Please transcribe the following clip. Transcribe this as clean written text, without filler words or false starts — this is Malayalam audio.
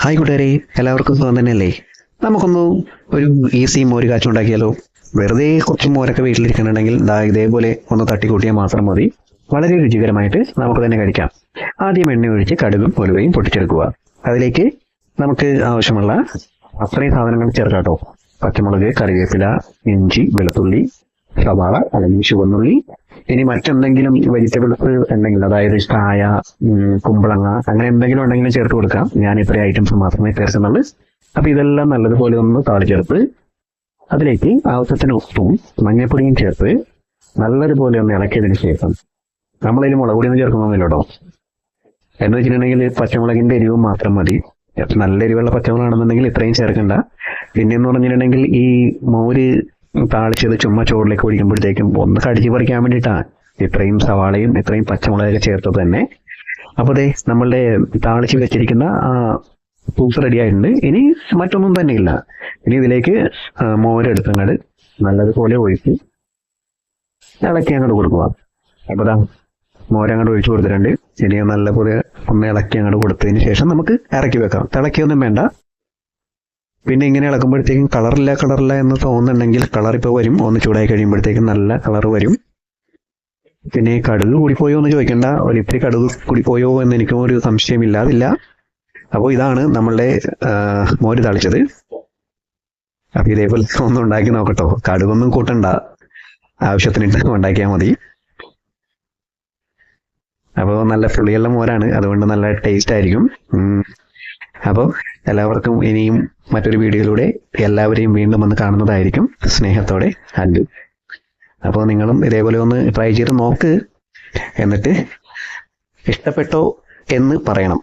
ഹായ് കൂട്ടുകാരെ, എല്ലാവർക്കും സുഖം തന്നെയല്ലേ? നമുക്കൊന്ന് ഒരു ഈസി മോര് കാച്ചി ഉണ്ടാക്കിയാലോ? വെറുതെ കുറച്ച് മോരൊക്കെ വീട്ടിലിരിക്കുന്നുണ്ടെങ്കിൽ ഇതേപോലെ ഒന്ന് തട്ടിക്കൂട്ടിയാൽ മാത്രം മതി. വളരെ രുചികരമായിട്ട് നമുക്ക് തന്നെ കഴിക്കാം. ആദ്യം എണ്ണ ഒഴിച്ച് കടുകും ഉലുവയും പൊട്ടിച്ചെടുക്കുക. അതിലേക്ക് നമുക്ക് ആവശ്യമുള്ള അത്രയും സാധനങ്ങൾ ചേർക്കാട്ടോ. പച്ചമുളക്, കറിവേപ്പില, ഇഞ്ചി, വെളുത്തുള്ളി, സവാള അല്ലെങ്കിൽ ചുവന്നുള്ളി, ഇനി മറ്റെന്തെങ്കിലും വെജിറ്റബിൾസ് ഉണ്ടെങ്കിൽ, അതായത് കായ, കുമ്പളങ്ങ, അങ്ങനെ എന്തെങ്കിലും ഉണ്ടെങ്കിലും ചേർത്ത് കൊടുക്കാം. ഞാൻ ഇത്രയും ഐറ്റംസ് മാത്രമേ ചേർക്കുന്നുള്ളൂ. അപ്പൊ ഇതെല്ലാം നല്ലതുപോലെ ഒന്ന് താളിച്ചെടുത്ത് അതിലേക്ക് ആവശ്യത്തിന് ഉപ്പും മഞ്ഞൾപ്പൊടിയും ചേർത്ത് നല്ലതുപോലെ ഒന്ന് ഇളക്കിയതിന് ശേഷം, നമ്മളതിൽ മുളക് പൊടിയൊന്നും ചേർക്കുന്നൊന്നുമില്ല കേട്ടോ. എന്ന് വെച്ചിട്ടുണ്ടെങ്കിൽ പച്ചമുളകിന്റെ എരിവും മാത്രം മതി. നല്ല എരിവുള്ള പച്ചമുളകാണെന്നുണ്ടെങ്കിൽ ഇത്രയും ചേർക്കണ്ട. പിന്നെയെന്ന് പറഞ്ഞിട്ടുണ്ടെങ്കിൽ ഈ മോര് താളിച്ചത് ചുമ്മാ ചോറിലേക്ക് ഒഴിക്കുമ്പോഴത്തേക്കും ഒന്ന് കടിച്ചു പറിക്കാൻ വേണ്ടിയിട്ടാണ് ഇത്രയും സവാളയും ഇത്രയും പച്ചമുളകൊക്കെ ചേർത്തത് തന്നെ. അപ്പോൾ ദേ നമ്മളുടെ താളിച്ച് വെച്ചിരിക്കുന്ന പൂസ് റെഡി ആയിട്ടുണ്ട്. ഇനി മറ്റൊന്നും തന്നെ ഇല്ല. ഇനി ഇതിലേക്ക് മോരെടുത്തങ്ങോട്ട് നല്ലതുപോലെ ഒഴിച്ച് ഇളക്കി അങ്ങോട്ട് കൊടുക്കുക. അപ്പോൾ ദാ മോരങ്ങോട്ട് ഒഴിച്ചു കൊടുത്തിട്ടുണ്ട്. ഇനി നല്ലപോലെ ഒന്ന് ഇളക്കി അങ്ങോട്ട് കൊടുത്തതിന് ശേഷം നമുക്ക് ഇറക്കി വെക്കാം. തിളക്കിയൊന്നും വേണ്ട. പിന്നെ ഇങ്ങനെ ഇളക്കുമ്പോഴത്തേക്കും കളറില്ല എന്ന് തോന്നുന്നുണ്ടെങ്കിൽ കളർ ഇപ്പോൾ വരും. ഒന്ന് ചൂടായി കഴിയുമ്പോഴത്തേക്കും നല്ല കളർ വരും. പിന്നെ കടുക് കൂടിപ്പോയോ എന്ന് ചോദിക്കേണ്ട, ഒരിത്തിരി കടുക് കൂടിപ്പോയോ എന്ന് എനിക്കും ഒരു സംശയമില്ലാതില്ല. അപ്പോൾ ഇതാണ് നമ്മളുടെ മോര് താളിച്ചത്. അപ്പൊ ഇതേപോലെ ഒന്ന് ഉണ്ടാക്കി നോക്കട്ടോ. കടുകൊന്നും കൂട്ടണ്ട, ആവശ്യത്തിന് ഉണ്ടാക്കിയാൽ മതി. അപ്പോൾ നല്ല പുളിയുള്ള മോരാണ്, അതുകൊണ്ട് നല്ല ടേസ്റ്റ് ആയിരിക്കും. അപ്പോൾ എല്ലാവർക്കും ഇനിയും മറ്റൊരു വീഡിയോയിലൂടെ എല്ലാവരെയും വീണ്ടും വന്ന് കാണുന്നതായിരിക്കും. സ്നേഹത്തോടെ അല്ലു. അപ്പോൾ നിങ്ങളും ഇതേപോലെ ഒന്ന് ട്രൈ ചെയ്ത് നോക്ക്. എന്നിട്ട് ഇഷ്ടപ്പെട്ടോ എന്ന് പറയണം.